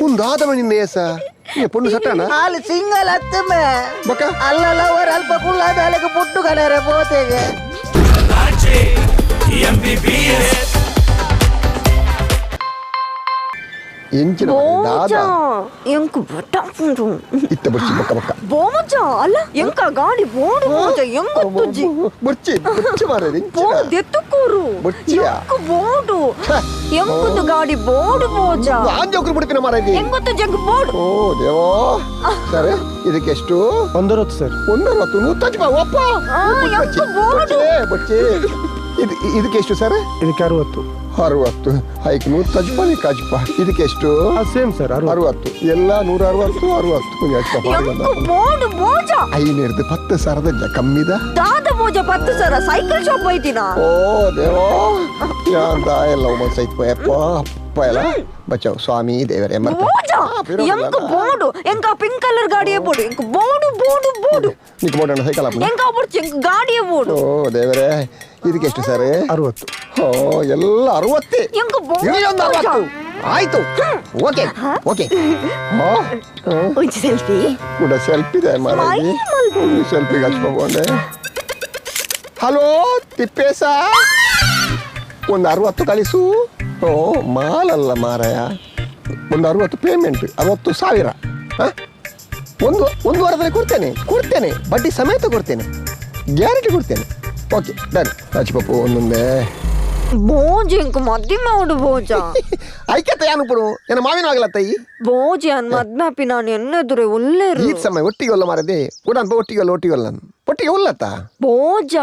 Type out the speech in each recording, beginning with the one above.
Undada ninnesa. Ya pun satana. Al single atteme. Baka. Alla lover alpa kulla daleke puttu kalere potege. MBBS. Enchina dada. Enku batapundu. Itta burchi baka. Bomoja alla enka gaadi bodu boja engottuji. Burchi mare enchina. Bodu dettukuru. Burchiya. Enku bodu. Enkudu gaadi bodu boja. Anje okru budipina mare idi. Engottu jeng bodu. Oh devo. Sare idike ಎಷ್ಟು 160 sir 160 ನೂತಜ್ಜಿ ಬಾ ಒಪ್ಪ ಎಂಕು ಬೋಡು ಬಚ್ಚೆ ಇದಕ್ಕೆ ಎಷ್ಟು sir ಇದಕ್ಕೆ 60 hike ನೂತಜ್ಜಿ ಬಾ ಕಾಜ್ಪ ಇದಕ್ಕೆ ಎಷ್ಟು ಸೇಮ್ ಸರ್ 60 ಎಲ್ಲ 160 ಕೊಂಚ ಎಕ್ಸ್ಟ್ರಾ ಎಂಕು ಬೋಡು ಬೋಜ ಐನೇರ್ದು 10 ಸಾವಿರದ ಕಮ್ಮಿದ ದಾದ ಬೋಜ 10 ಸಾವಿರ ಸೈಕಲ್ ಶಾಪ್ ಹೋಯ್ತಿನಾ ಓ ದೇವೋ ಯಾಂದ ಎಲ್ಲ ಒಮ್ಮೆ ಸೈತ್ ಪಯಪ್ಪ ಪಯಲ ಬಚಾವ್ ಸ್ವಾಮಿ ದೇವರೇ ಮರ್ತ ಎಂಕ ಬೋಡು ಎಂಕ ಪಿಂಕ್ ಕಲರ್ ಗಾಡಿಯೇ ಬೋಡು ಎಂಕ ಬೋಡು ಬೋಡು ಬೋಡು ನಿಕ್ ಬೋಡಣ ಸೈಕಲ್ ಅಪ್ಪ ಎಂಕ ಬರ್ಚಿ ಎಂಕ ಗಾಡಿಯೇ ಬೋಡು ಓ ದೇವರೇ ಇದಕ್ಕೆ ಎಷ್ಟು ಸರ್ 60 ಓ ಎಲ್ಲ 60 ಎಂಕ ಬೋಡು ಇಲ್ಲೊಂದು 60 ಆಯ್ತು ಓಕೆ ಓಕೆ ಒಂದು ಸೆಲ್ಫಿ ಕೂಡ ಸೆಲ್ಫಿ ಇದೆ ಮಾರಾಯಿ ಸೆಲ್ಫಿ ಹಚ್ಕೊಂಡೆ ಹಲೋ ತಿಪ್ಪೇಸ ಒಂದು 60 ಕಳಿಸು ಓ ಮಾಲಲ್ಲ ಮಾರಾಯ ಒಂದು 60 ಪೇಮೆಂಟ್ 60,000 ಒಂದು ವಾರದಲ್ಲಿ ಕೊಡ್ತೇನೆ ಬಡ್ಡಿ ಸಮೇತ ಕೊಡ್ತೇನೆ ಗ್ಯಾರಂಟಿ ಕೊಡ್ತೇನೆ ಓಕೆ ಡನ್ ಹಚ್ಪಪ್ಪು ಒಂದೊಂದೇ ಬೋಜಿ ಎಂಕ ಮದ್ದಿ ಮಾಡು ಬೋಜ ಐಕ್ಯತ ಯಾನು ಪಡು ಏನ ಮಾವಿನ ಆಗಲತ್ತೈ ಬೋಜಿ ಅನ್ ಮದ್ನಾಪಿ ನಾನು ಎನ್ನೆದುರೆ ಒಳ್ಳೆರು ಈ ಸಮಯ ಒಟ್ಟಿಗೆ ಒಲ್ಲ ಮಾರದೆ ಕೂಡ ಒಟ್ಟಿಗೆ ಒಲ್ಲತ್ತ ಬೋಜ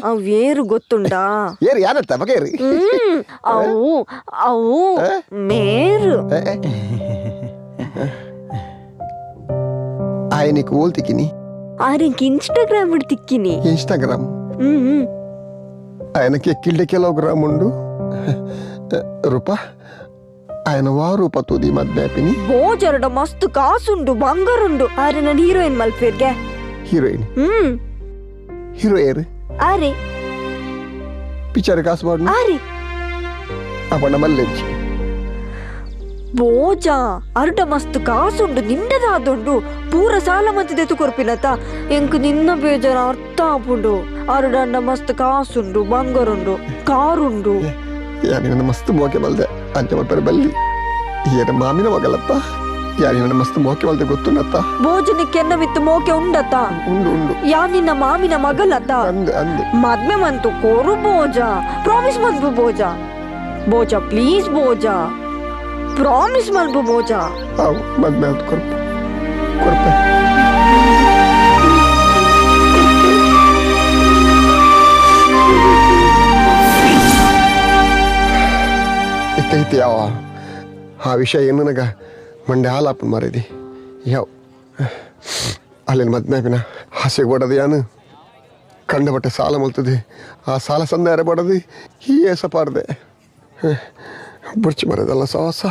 ಅವು ಏರು ಗೊತ್ತುಂಡಾ ಏರು ಯಾರತ್ತ ಬಗೇರಿ ಅವು ಮೇರು ఆయనకి ఓల్ తిక్కిని ఆయనకి ఇన్స్టాగ్రామ్ తిక్కిని ఇన్స్టాగ్రామ్ ఆయనకి ఎక్కిళ్ళ కిలోగ్రామ్ ఉండు రూప ఆయన రూಪ ತೂದಿ ಮದ್ಮ್ಯಾಪಿನಿ ಬೋಜರಡ ಮಸ್ತ್ ಕಾಸುಂಡು ಬಂಗಾರುಂಡು ಆರೆ ನಾನು ಹೀರೋಯಿನ್ ಮಲ್ಪೇರ್ಗೆ ಹೀರೋಯಿನ್ ಆರೆ ಪಿಕ್ಚರ್ ಕಾಸು ಬಾಡು ಆರೆ ಅಪ್ಪಣ್ಣ ಮಲ್ಲೆಜ್ಜಿ ಬೋಜ ಅರ್ಡ ಮಸ್ತ್ ಕಾಸುಂಡು ನಿಂಡದಾದುಂಡು ಪೂರ ಸಾಲ ಮತ್ತಿದೆ ತುಕೊರ್ಪಿನತ ಎಂಕ್ ನಿನ್ನ ಬೇಜಾರ ಅರ್ಥ ಆಪುಂಡು ಅರ್ಡಂಡ ಮಸ್ತ್ ಕಾಸುಂಡು ಬಂಗಾರುಂಡು ಕಾರುಂಡು ಯಾರಿನ ಮಸ್ತ್ ಮೋಕೆ ಬಲ್ದೆ ಅಂಚ ಮಲ್ಪರೆ ಬಲ್ಲಿ ಏನ ಮಾಮಿನ ಮಗಳತ್ತ ಯಾರಿನ ಮಸ್ತ್ ಮೋಕೆ ಬಲ್ದೆ ಗೊತ್ತುಂಡತ್ತ ಬೋಜನಿಕ್ಕೆ ಎನ್ನ ಮಿತ್ತು ಮೋಕೆ ಉಂಡತ್ತ ಉಂಡು ಯಾ ನಿನ್ನ ಮಾಮಿನ ಮಗಳತ್ತ ಅಂದೆ ಮದ್ಮೆ ಮಂತು ಕೋರು ಬೋಜ ಪ್ರಾಮಿಸ್ ಮಲ್ಪು ಬೋಜ ಪ್ಲೀಸ್ ಬೋಜ ಪ್ರಾಮಿಸ್ ಮಲ್ಪು ಬೋಜ ಅವು ಮದ್ಮೆ ಅಂತ ಕೊರ್ಪೆ ಇತ್ತೈತಿ ಯಾವ ಆ ವಿಷಯ ಏನು ನನಗೆ ಮಂಡೆ ಹಾಲಾಪನ್ ಮಾರಿದಿ ಯಾವ ಅಲ್ಲಿನ ಮದ್ಮ್ಯಾಪಿನ ಹಸೆ ಕೊಡದು ಯಾನು ಕಂಡ ಬಟ್ಟೆ ಸಾಲ ಮಲ್ತದೆ ಆ ಸಾಲ ಸಂದಾರ ಬಡದು ಈ ಏಸಪಾರ್ದೆ ಬುರ್ಚಿ ಮರದಲ್ಲ ಸಾಹಸ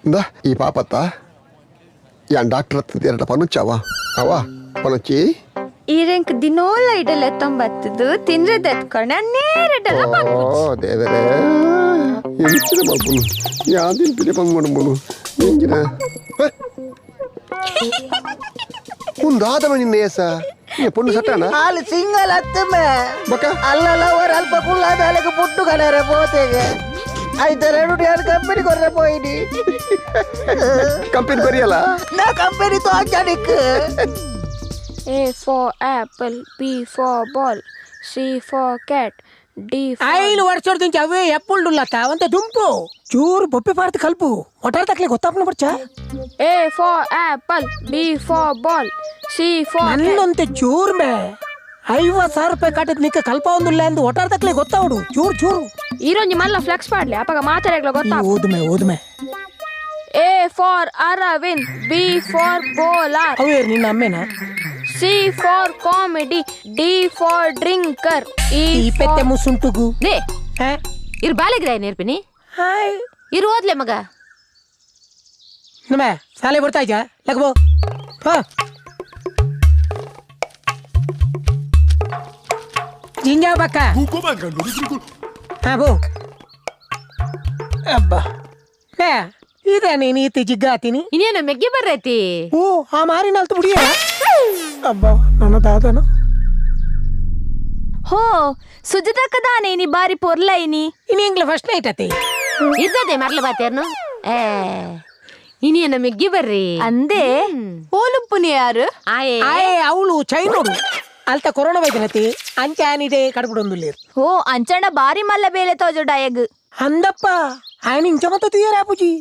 ಇಂದ ಈ ಪಾಪತ್ತ ಯಾನ್ ಡಾಕ್ಟರ್ ಹತ್ತದ ಎರಡ ಪನುಚ್ಚಾವ ಅವ ಪನುಚ್ಚಿ ಈರೆಂಕ್ ದಿನೋಲ ಇಡಲ 90 ತಿಂದ್ರೆ ದತ್ಕೊಂಡ ನೇರಡಲ ಓ ದೇವರೇ ಎಂಚಿನ ಮಲ್ಪುನು ಯಾದಿನ ಪಿಡೆ ಪಂಗೊಂಡು ಎಂಚಿನ ಮುಂದಾದವ ನಿನ್ನ ಏಸ ಪುಣ್ಣು ಸಟ್ಟಾನ Al single atteme. Baka. Alla lover alpa kulla daleke puttu kalere potege. Aitha redu diar company korre poini. Company ಬರಿಯಲ್ಲ Na company to ajadik. A for apple, B for ball, C for cat, D for 5 ವರ್ಷದ నుంచి అవే ఎప్పుడు లత దుంపు చూరు బొప్పి పార్తి కలుపు ఒటారు తక్లే గొత్తపన బర్చా A for apple, B for ball, C for ನನ್ನಂತೆ ಚೂರ್ ಮೇ 50,000 ರೂಪಾಯಿ ಕಟ್ಟದ್ ನಿಕ್ಕ ಕಲ್ಪ ಒಂದಿಲ್ಲ ಎಂದು ಒಟಾರ್ ತಕ್ಲೆ ಗೊತ್ತಾವಡು ಚೂರು ಈರೊಂಜಿ ಮಲ್ಲ ಫ್ಲೆಕ್ಸ್ ಮಾಡ್ಲಿ ಅಪಗ ಮಾತಾಡಕ್ಲ ಗೊತ್ತಾ ಓದ್ಮೆ A for Aravind, B for bowler, ಅವೇ ನಿನ್ನ ಅಮ್ಮೇನಾ C for comedy, D for drinker, ಈ ಪೆತ್ತೆ ಮುಸುಂಟುಗು ನೇ ಇರು ಬಾಲೆಗ್ರಾಯ ನೇರ್ಪಿನಿ ಇರು ಓದ್ಲೆ ಮಗ ನಮೇ ಸಾಲೆ ಬರ್ತಾ ಇದ್ಯಾ ಲಗಬೋ ಜಿಂಜಾ ಬಕ್ಕ ಹಾ ಬೋ ಅಬ್ಬಾ ಏ ಇದೇ ನೀನು ಈತಿ ಜಿಗ್ಗಾತೀನಿ ಇನ್ನೇನು ಮೆಗ್ಗೆ ಬರ್ರೈತಿ ಓ ಆ ಮಾರಿನಲ್ತು ಬಿಡಿಯ ಅಬ್ಬಾ ನನ್ನ ದಾದನ ಹೋ ಸುಜತಕ್ಕದಾನೆ ನೀ ಬಾರಿ ಪೊರ್ಲೈನಿ ಇನ್ನು ಇಂಗ್ಲ ಫಸ್ಟ್ ನೈಟ್ ಅತಿ ಇದ್ದದೆ ಮರ್ಲ ಬಾತೇರ್ನು ಏ ಇನ್ನೇನು ಮೆಗ್ಗೆ ಬರ್ರಿ ಅಂದೆ ಓಲುಪ್ಪುನಿ ಯಾರು ಆಯೇ ಆಯೇ ಅವಳು ಚೈನೋಡು ಅಲ್ತ ಕೊರೋನಾ ವೈದ್ಯನತಿ ಅಂಚೆ ಆನಿದೆ ಕಡ್ಬಿಡೊಂದು ಓ ಅಂಚಣ್ಣ ಬಾರಿ ಮಲ್ಲ ಬೇಲೆ ತೋಜು ಡಯಗ್ అందప్ప ఆయన ఇంచమత తీయరా పూజీ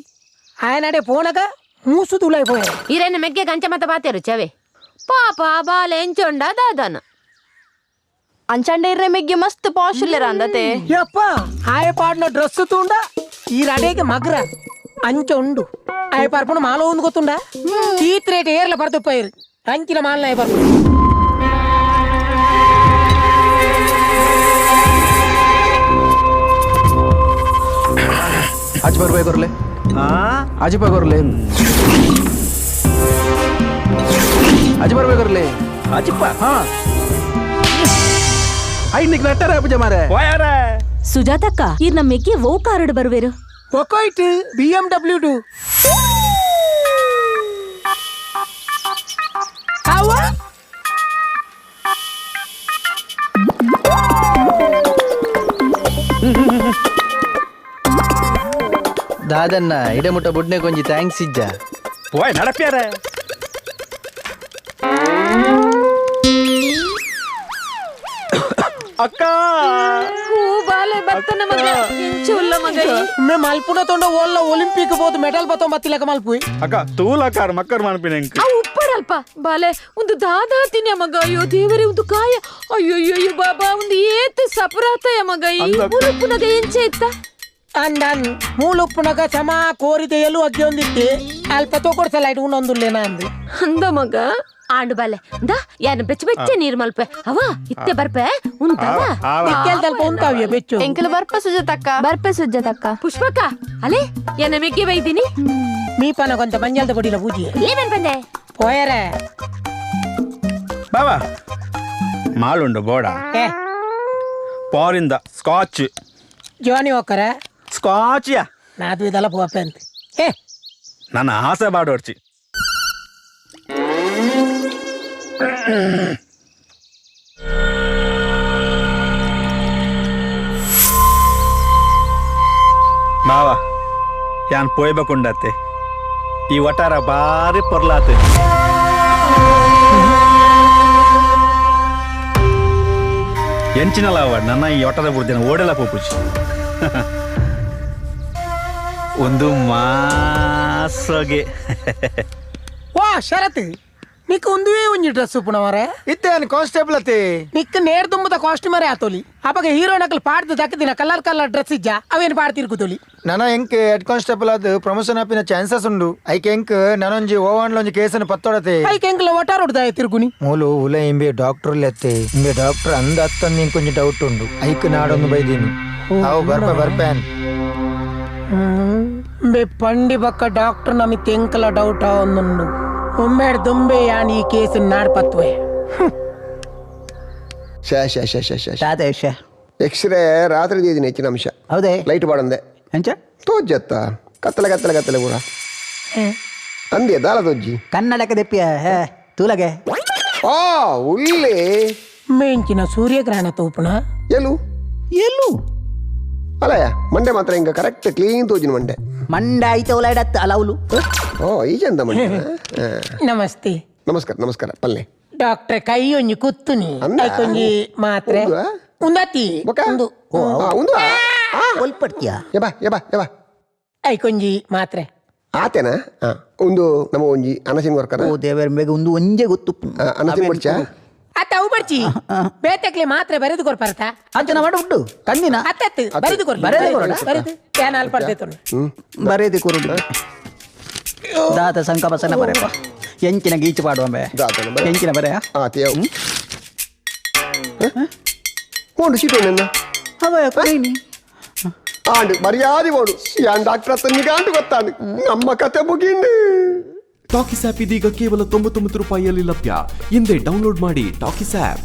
ఆయన అడే పోనక మూసు తులైపోయాడు ಇರೇನು ಮೆಗ್ಗೆ ಗಂಚ ಮತ್ತ ಬಾತೇರು ಚವೆ ಪಾಪ ಬಾಲೆ ಎಂಚೊಂಡ ದಾದನ ಅಂಚಂಡ ಇರ್ರೆ ಮೆಗ್ಗೆ ಮಸ್ತ್ ಪಾಶುಲ್ಲೆರ ಅಂದತೆ ಯಪ್ಪ ಆಯ ಪಾಡ್ನ ಡ್ರೆಸ್ ತುಂಡ ఈ రడేకి మగ్ర అంచ ఉండు ఆయ పర్పున మాలో ఉంది ಗೊತ್ತುಂಡ చీత్ రేట్ ఏర్ల పరతుపోయారు అంచిన మాల ఆయ పర్పు आजी पर करले आजी पर करले आजी पर करले आजी पर हाँ आई निकलता रहा मुझे मारे ಸುಜಾತಕ್ಕ ಇರ್ ನಮ್ಮೆಗ್ಗೆ ಓ ಕಾರ್ಡ್ ಬರ್ವೇರು ఒక్కోయిట్ BMW2 కావా దాదన్న ఇడముట్ట బుడ్నే కొంచెం థ్యాంక్స్ ఇజ్జా పోయ్ నడపారా ಅಕ್ಕ ಹೂ ಬಾಲೆ ಬರ್ತನ ಮಗ ಎಂಚು ಉಲ್ಲ ಮಗ మే మల్పున తొండ ఓళ్ళ ఒలింపిక్ పోతు మెడల్ బతం బత్తిలక మల్పుయి ಅಕ್ಕ ತೂಲಕಾರ ಮಕ್ಕರ್ ಮಾಡ್ಪಿನ ಇಂಕ ಆ ಉಪ್ಪರಲ್ಪ ಬಾಲೆ ಒಂದು ದಾದಾ ತಿನ್ಯ ಮಗ ಅಯ್ಯೋ ದೇವರೇ ಒಂದು ಕಾಯ ಅಯ್ಯೋ ಅಯ್ಯೋ ಬಾಬಾ ಒಂದು ಏತ್ ಸಪರಾತಯ ಮಗ ಈ ಉರುಪುನಗ ಎಂಚೆ ಇತ್ತ ಅಂದನ್ ಮೂಲುಪ್ಪುನಗ ಸಮ ಕೋರಿದೆಯಲು ಅಗ್ಗೆ ಒಂದಿತ್ತೆ ಅಲ್ಪ ತಗೊಡ್ಸಲೈಟ್ ಉನ್ನೊಂದುಲ್ಲೇನ ಅಂದು ಅಂದ ಮಗ ಆಂಡು ಬಾಲೆ ದಾ ಯಾನ ಬೆಚ್ಚ ಬೆಚ್ಚ ನೀರ್ ಮಲ್ಪೆ ಅವ ಇತ್ತೆ ಬರ್ಪೆ ಉಂಟವ ಇಕ್ಕೆಲ್ ತಲ್ಪ ಉಂತಾವ್ಯ ಬೆಚ್ಚು ಎಂಕಲ್ ಬರ್ಪ ಸುಜಾತಕ್ಕ ಬರ್ಪೆ ಸುಜಾತಕ್ಕ ಪುಷ್ಪಕ್ಕ ಅಲೆ ಯಾನ ಮೆಗ್ಗೆ ಬೈದಿನಿ మీ పన కొంత మంజల్ద పొడిల పూజి ಏನ್ ಬಂದೆ పోయరే ಬಾಬಾ ಮಾಳುಂಡು ಬೋಡ ఏ ಪೋರಿಂದ ಸ್ಕಾಚ್ జోని ఒక్కరా ಸ್ಕಾಚ್ಯಾ నాది విదల పోపెంది ఏ ನನ್ನ ಆಸೆ ಬಾಡೋಡ್ಚಿ ಬಾವಾ ಯಾನ್ ಪೋಯ್ಬೇಕುಂಡತ್ತೆ ಈ ಒಟಾರ ಬಾರಿ ಪೊರ್ಲಾತೆ ಎಂಚಿನಲ್ಲ ಅವ ನನ್ನ ಈ ಒಟದ ಬುಡ್ದಿನ ಓಡೆಲ್ಲ ಪೋಪುಚಿ ಒಂದು ಮಾಸಗೆ వా శరత్ నీకు ఉందివే ఉంజి డ్రెస్ పునవరే ಇತ್ತೆ ಅನ್ ಕಾನ್ಸ್ಟೇಬಲ್ ಅತ್ತೆ నీకు నేర్ దుమ్మದ ಕಾಸ್ಟ್ಯೂಮರೇ ಆತೋಲಿ ಅಪಗೆ ಹೀರೋ ನಕಲ್ ಪಾಡ್ದು ದಕ್ಕದಿನ ಕಲರ್ ಕಲರ್ ಡ್ರೆಸ್ ಇಜ್ಜ ಅವೇನು ಪಾಡ್ತಿರ್ಕುತೋಲಿ ನನ್ನ ಎಂಕ್ ಹೆಡ್ ಕಾನ್ಸ್ಟೇಬಲ್ ಅದು ಪ್ರಮೋಷನ್ ಆಪಿನ ಚಾನ್ಸಸ್ ಉಂಡು ಐಕೆ ಎಂಕ್ ನನೊಂಜಿ ಓವನ್ಲೊಂಜಿ ಕೇಸನ್ನು ಪತ್ತೊಡತೆ ಐಕೆ ಎಂಕ್ಲ ಒಟ್ಟಾರ ಹೊಡ್ದಾಯ ತಿರ್ಗುನಿ ಮೂಲು ಉಲ ಇಂಬೆ ಡಾಕ್ಟರ್ ಲೆತ್ತೆ ಇಂಬೆ ಡಾಕ್ಟರ್ ಅಂದ ಅತ್ತಂದು ಇಂಕ್ ಕೊಂಚ ಡೌಟ್ ಉಂಡು ಐಕ್ ನಾಡೊಂದು ಬೈದೀನಿ ಅವು ಬರ್ಪೇನ್ బే పండి పక్క డాక్టర్ నమ్మి తెంకల డౌట్ అవునుండు ఉమ్మేడు దుంబే యాని ఈ కేసు నాడపత్వే ಶಾ ಎಕ್ಸ್ರೇ ರಾತ್ರಿ ದಿನ ಹೆಚ್ಚಿನ ಅಂಶ ಹೌದೇ ಲೈಟ್ ಬಾಡಂದೆ ಎಂಚ ತೋಜ್ಜತ್ತ ಕತ್ತಲೆ ಕೂಡ ಅಂದೆ ದಾಲ ತೋಜ್ಜಿ ಕನ್ನಡಕ ದೆಪ್ಪಿಯ ತೂಲಗೆ ಆ ಉಲ್ಲಿ ಮೇಂಚಿನ ಸೂರ್ಯಗ್ರಹಣ ತೂಪುನ ಎಲು ಎಲ್ಲು ಅಲ್ಲಯ್ಯ ಮಂಡೆ ಮಾತ್ರ ಹಿಂಗ ಕರೆಕ್ಟ್ ಕ್ಲೀನ್ ತೋಜಿನ ಮಂಡೆ ಮಂಡ ಐತೆ ಒಲಾಡತ್ತ ಅಲೌಲು ಓ ಈ ಚಂದ ಮಂಡೆ ನಮಸ್ತೆ ನಮಸ್ಕಾರ ಪಲ್ಲೆ ಡಾಕ್ಟರ್ ಕೈ ಒಂಜಿ ಕುತ್ತುನಿ ಐಕೊಂಜಿ ಮಾತ್ರೆ ಉಂದುವಾ? ಉಂದತಿ ಬೊಕ? ಒಂದು ಒಂದು ಒಲ್ಪಡ್ತೀಯ ಯಬ ಐಕೊಂಜಿ ಮಾತ್ರೆ ಆತೇನಾ ಒಂದು ನಮ್ಮ ಒಂಜಿ ಅನಸಿನ ವರ್ಕರ ಓ ದೇವರ ಮೇಗ ಒಂದು ಒಂಜೆ ಗೊತ್ತು ಅನಸಿನ ಕೊಡ್ಚಾ ಅತ್ತ ಅವು ಬರ್ಚಿ ಬೇತಕ್ಲೆ ಮಾತ್ರೆ ಬರೆದು ಕೊರ್ಪರ್ತ ಅಂಚನ ಮಾಡ ಉಂಟು ಕಂದಿನ ಅತ್ತತ್ತು ಬರೆದು ಕೊರ್ ಬರೆದು ಕೊರಡ? ಬರೆದು ಕ್ಯಾನಲ್ ಪಡ್ದೇತು ಬರೇದಿ ಕೊರುಡು ದಾತ ಸಂಕಪಸನ ಬರೆಪ ಎಂಚಿನ ಗೀಚು ಪಾಡುವಂಬೆ ದಾತನ ಬರೆ. ಎಂಚಿನ ಬರೆಯ ಆತೇವ್ పోండు చీటు నిన్న ಅವಯ ಕೊಯ್ನಿ ఆండు మర్యాద పోడు యాన్ డాక్టర్ అతను నీకు ಗೊತ್ತಾಂಡು ನಮ್ಮ ಕತೆ ಮುಗಿಂಡು ಟಾಕಿಸ್ ಆಪ್ ಇದೀಗ ಕೇವಲ 99 ರೂಪಾಯಿಯಲ್ಲಿ ಲಭ್ಯ. ಹಿಂದೆ ಡೌನ್ಲೋಡ್ ಮಾಡಿ ಟಾಕಿಸ್ ಆಪ್.